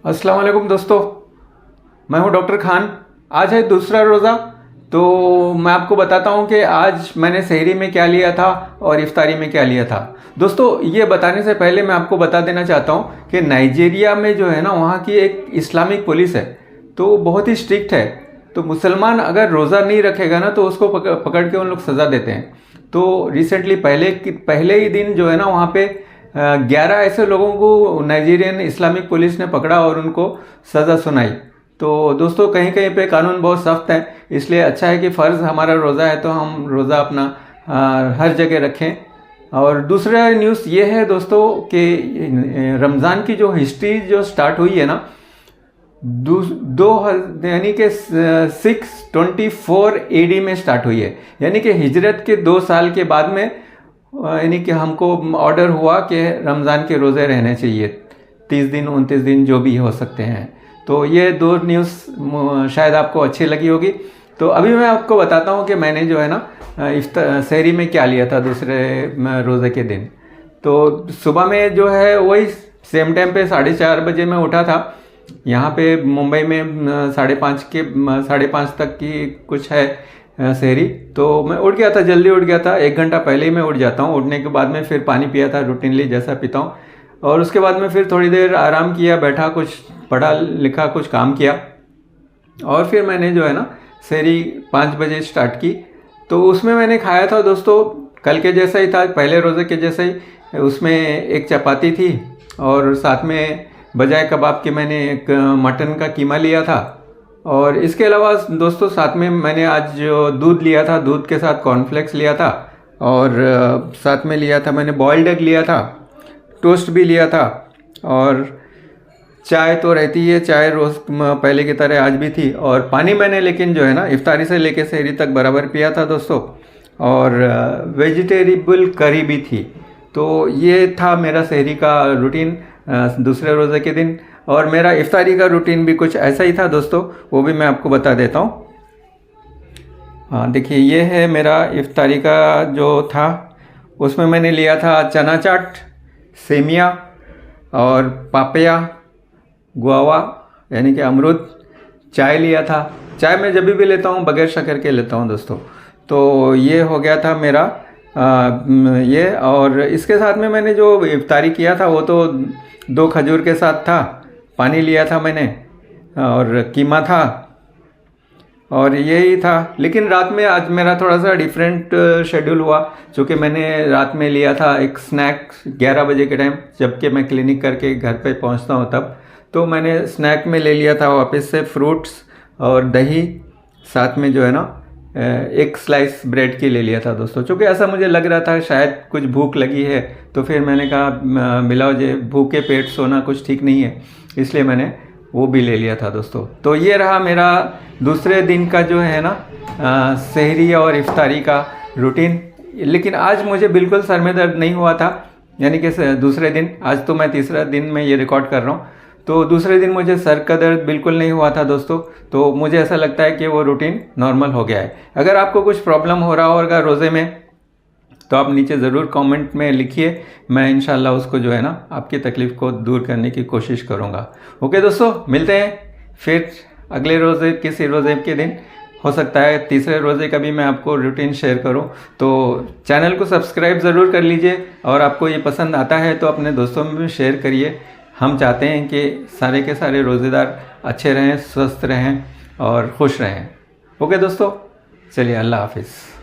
अस्सलाम वालेकुम दोस्तों, मैं हूं डॉक्टर खान। आज है दूसरा रोज़ा। तो मैं आपको बताता हूं कि आज मैंने सहरी में क्या लिया था और इफ्तारी में क्या लिया था। दोस्तों, ये बताने से पहले मैं आपको बता देना चाहता हूं कि नाइजीरिया में जो है ना, वहाँ की एक इस्लामिक पुलिस है, तो बहुत ही स्ट्रिक्ट है। तो मुसलमान अगर रोज़ा नहीं रखेगा ना, तो उसको पकड़ के उन लोग सज़ा देते हैं। तो रिसेंटली पहले ही दिन जो है ना, वहाँ पे 11 ऐसे लोगों को नाइजीरियन इस्लामिक पुलिस ने पकड़ा और उनको सज़ा सुनाई। तो दोस्तों, कहीं कहीं पे कानून बहुत सख्त है, इसलिए अच्छा है कि फ़र्ज़ हमारा रोज़ा है तो हम रोज़ा अपना हर जगह रखें। और दूसरा न्यूज़ ये है दोस्तों कि रमज़ान की जो हिस्ट्री जो स्टार्ट हुई है ना, यानी कि 624 AD में स्टार्ट हुई है। यानी कि हिजरत के 2 साल के बाद में यानी कि हमको ऑर्डर हुआ कि रमज़ान के रोज़े रहने चाहिए, 30 दिन 29 दिन जो भी हो सकते हैं। तो ये 2 न्यूज़ शायद आपको अच्छी लगी होगी। तो अभी मैं आपको बताता हूँ कि मैंने जो है ना सहरी में क्या लिया था दूसरे रोज़े के दिन। तो सुबह में जो है वही सेम टाइम पे 4:30 बजे मैं उठा था। यहाँ पे मुंबई में 5:30 तक की कुछ है सहरी। तो मैं उठ गया था, जल्दी उठ गया था, 1 घंटा पहले ही मैं उठ जाता हूँ। उठने के बाद में फिर पानी पिया था रूटीनली जैसा पीता हूँ, और उसके बाद में फिर थोड़ी देर आराम किया, बैठा, कुछ पढ़ा लिखा, कुछ काम किया, और फिर मैंने जो है ना सहरी 5 बजे स्टार्ट की। तो उसमें मैंने खाया था दोस्तों कल के जैसा ही था, पहले रोज़े के जैसा ही। उसमें एक चपाती थी और साथ में बजाय कबाब के मैंने एक मटन का कीमा लिया था। और इसके अलावा दोस्तों साथ में मैंने आज जो दूध लिया था, दूध के साथ कॉर्नफ्लेक्स लिया था, और साथ में लिया था मैंने बॉइल्ड एग लिया था, टोस्ट भी लिया था, और चाय तो रहती है, चाय रोज़ पहले की तरह आज भी थी। और पानी मैंने लेकिन जो है ना इफ्तारी से लेके सहरी तक बराबर पिया था दोस्तों। और वेजिटेबल करी भी थी। तो ये था मेरा सहरी का रूटीन दूसरे रोज़े के दिन। और मेरा इफ्तारी का रूटीन भी कुछ ऐसा ही था दोस्तों, वो भी मैं आपको बता देता हूँ। हाँ, देखिए, ये है मेरा इफ्तारी का जो था। उसमें मैंने लिया था चना चाट, सेमिया और पापया, गुआवा यानी कि अमरूद, चाय लिया था। चाय मैं जब भी लेता हूँ बगैर शक्कर के लेता हूँ दोस्तों। तो ये हो गया था मेरा ये। और इसके साथ में मैंने जो इफ्तारी किया था वो तो 2 खजूर के साथ था। पानी लिया था मैंने, और कीमा था, और यही था। लेकिन रात में आज मेरा थोड़ा सा डिफरेंट शेड्यूल हुआ, क्योंकि मैंने रात में लिया था एक स्नैक 11 बजे के टाइम, जबकि मैं क्लिनिक करके घर पे पहुंचता हूं तब। तो मैंने स्नैक में ले लिया था वापस से फ्रूट्स और दही, साथ में जो है ना एक स्लाइस ब्रेड की ले लिया था दोस्तों। चूँकि ऐसा मुझे लग रहा था शायद कुछ भूख लगी है, तो फिर मैंने कहा मिलाओ जे, भूखे पेट सोना कुछ ठीक नहीं है, इसलिए मैंने वो भी ले लिया था दोस्तों। तो ये रहा मेरा दूसरे दिन का जो है ना सहरी और इफ्तारी का रूटीन। लेकिन आज मुझे बिल्कुल सर में दर्द नहीं हुआ था, यानी कि दूसरे दिन, आज तो मैं तीसरा दिन में ये रिकॉर्ड कर रहा हूँ। तो दूसरे दिन मुझे सर का दर्द बिल्कुल नहीं हुआ था दोस्तों। तो मुझे ऐसा लगता है कि वो रूटीन नॉर्मल हो गया है। अगर आपको कुछ प्रॉब्लम हो रहा होगा रोज़े में, तो आप नीचे ज़रूर कमेंट में लिखिए, मैं इंशाल्लाह उसको जो है ना आपकी तकलीफ़ को दूर करने की कोशिश करूँगा। ओके दोस्तों, मिलते हैं फिर अगले रोज़े, किसी रोज़े के दिन। हो सकता है तीसरे रोज़े का भी मैं आपको रूटीन शेयर करूं। तो चैनल को सब्सक्राइब ज़रूर कर लीजिए, और आपको ये पसंद आता है तो अपने दोस्तों में भी शेयर करिए। हम चाहते हैं कि सारे के सारे रोज़ेदार अच्छे रहें, स्वस्थ रहें और खुश रहें। ओके दोस्तों, चलिए, अल्लाह हाफिज़।